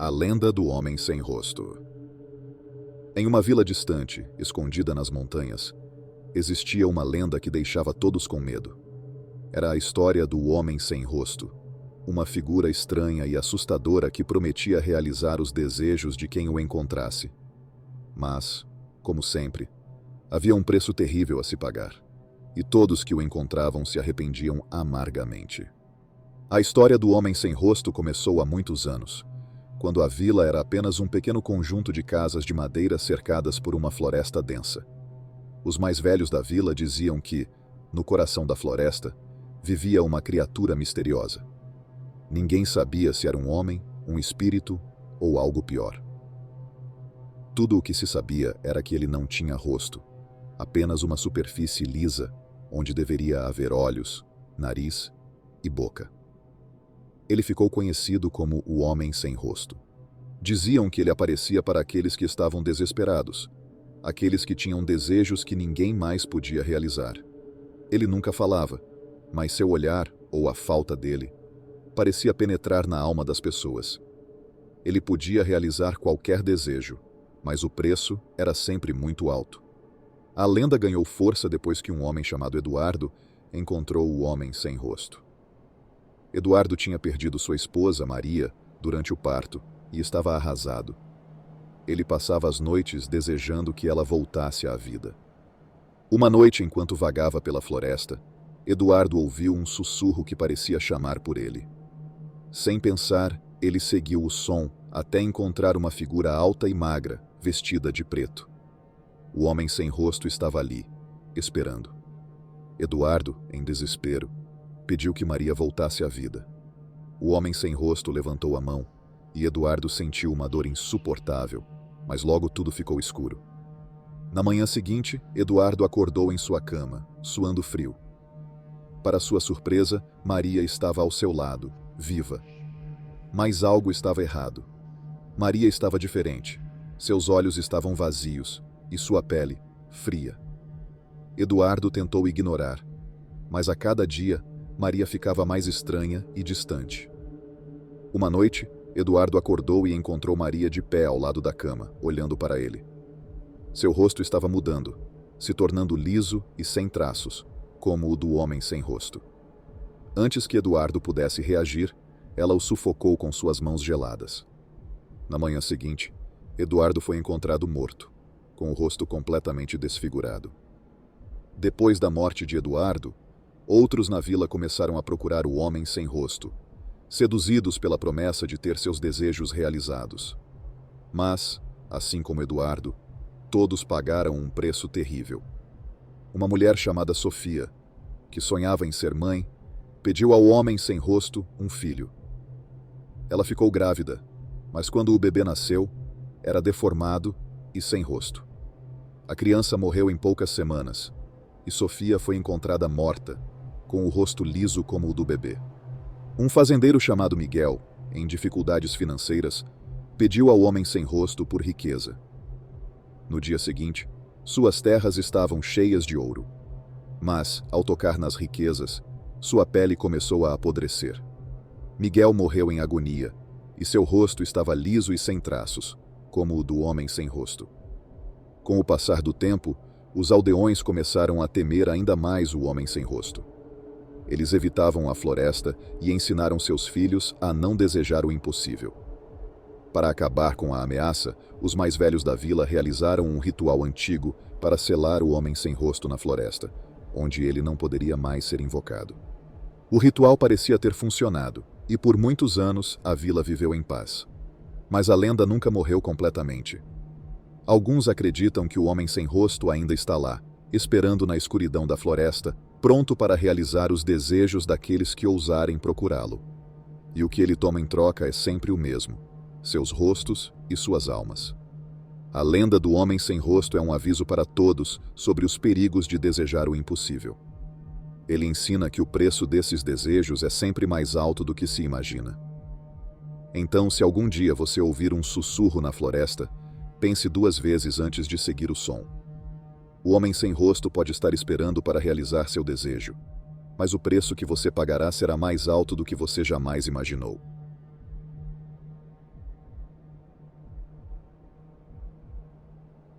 A lenda do homem sem rosto. Em uma vila distante, escondida nas montanhas, existia uma lenda que deixava todos com medo. Era a história do homem sem rosto, uma figura estranha e assustadora que prometia realizar os desejos de quem o encontrasse. Mas, como sempre, havia um preço terrível a se pagar, e todos que o encontravam se arrependiam amargamente. A história do homem sem rosto começou há muitos anos, quando a vila era apenas um pequeno conjunto de casas de madeira cercadas por uma floresta densa. Os mais velhos da vila diziam que, no coração da floresta, vivia uma criatura misteriosa. Ninguém sabia se era um homem, um espírito ou algo pior. Tudo o que se sabia era que ele não tinha rosto, apenas uma superfície lisa, onde deveria haver olhos, nariz e boca. Ele ficou conhecido como o Homem Sem Rosto. Diziam que ele aparecia para aqueles que estavam desesperados, aqueles que tinham desejos que ninguém mais podia realizar. Ele nunca falava, mas seu olhar, ou a falta dele, parecia penetrar na alma das pessoas. Ele podia realizar qualquer desejo, mas o preço era sempre muito alto. A lenda ganhou força depois que um homem chamado Eduardo encontrou o Homem Sem Rosto. Eduardo tinha perdido sua esposa, Maria, durante o parto e estava arrasado. Ele passava as noites desejando que ela voltasse à vida. Uma noite, enquanto vagava pela floresta, Eduardo ouviu um sussurro que parecia chamar por ele. Sem pensar, ele seguiu o som até encontrar uma figura alta e magra, vestida de preto. O homem sem rosto estava ali, esperando. Eduardo, em desespero, pediu que Maria voltasse à vida. O homem sem rosto levantou a mão e Eduardo sentiu uma dor insuportável, mas logo tudo ficou escuro. Na manhã seguinte, Eduardo acordou em sua cama, suando frio. Para sua surpresa, Maria estava ao seu lado, viva. Mas algo estava errado. Maria estava diferente. Seus olhos estavam vazios e sua pele, fria. Eduardo tentou ignorar, mas a cada dia, Maria ficava mais estranha e distante. Uma noite, Eduardo acordou e encontrou Maria de pé ao lado da cama, olhando para ele. Seu rosto estava mudando, se tornando liso e sem traços, como o do homem sem rosto. Antes que Eduardo pudesse reagir, ela o sufocou com suas mãos geladas. Na manhã seguinte, Eduardo foi encontrado morto, com o rosto completamente desfigurado. Depois da morte de Eduardo, outros na vila começaram a procurar o homem sem rosto, seduzidos pela promessa de ter seus desejos realizados. Mas, assim como Eduardo, todos pagaram um preço terrível. Uma mulher chamada Sofia, que sonhava em ser mãe, pediu ao homem sem rosto um filho. Ela ficou grávida, mas quando o bebê nasceu, era deformado e sem rosto. A criança morreu em poucas semanas, e Sofia foi encontrada morta, com o rosto liso como o do bebê. Um fazendeiro chamado Miguel, em dificuldades financeiras, pediu ao homem sem rosto por riqueza. No dia seguinte, suas terras estavam cheias de ouro. Mas, ao tocar nas riquezas, sua pele começou a apodrecer. Miguel morreu em agonia, e seu rosto estava liso e sem traços, como o do homem sem rosto. Com o passar do tempo, os aldeões começaram a temer ainda mais o homem sem rosto. Eles evitavam a floresta e ensinaram seus filhos a não desejar o impossível. Para acabar com a ameaça, os mais velhos da vila realizaram um ritual antigo para selar o homem sem rosto na floresta, onde ele não poderia mais ser invocado. O ritual parecia ter funcionado, e por muitos anos a vila viveu em paz. Mas a lenda nunca morreu completamente. Alguns acreditam que o homem sem rosto ainda está lá, esperando na escuridão da floresta, pronto para realizar os desejos daqueles que ousarem procurá-lo. E o que ele toma em troca é sempre o mesmo: seus rostos e suas almas. A lenda do homem sem rosto é um aviso para todos sobre os perigos de desejar o impossível. Ele ensina que o preço desses desejos é sempre mais alto do que se imagina. Então, se algum dia você ouvir um sussurro na floresta, pense duas vezes antes de seguir o som. O homem sem rosto pode estar esperando para realizar seu desejo, mas o preço que você pagará será mais alto do que você jamais imaginou.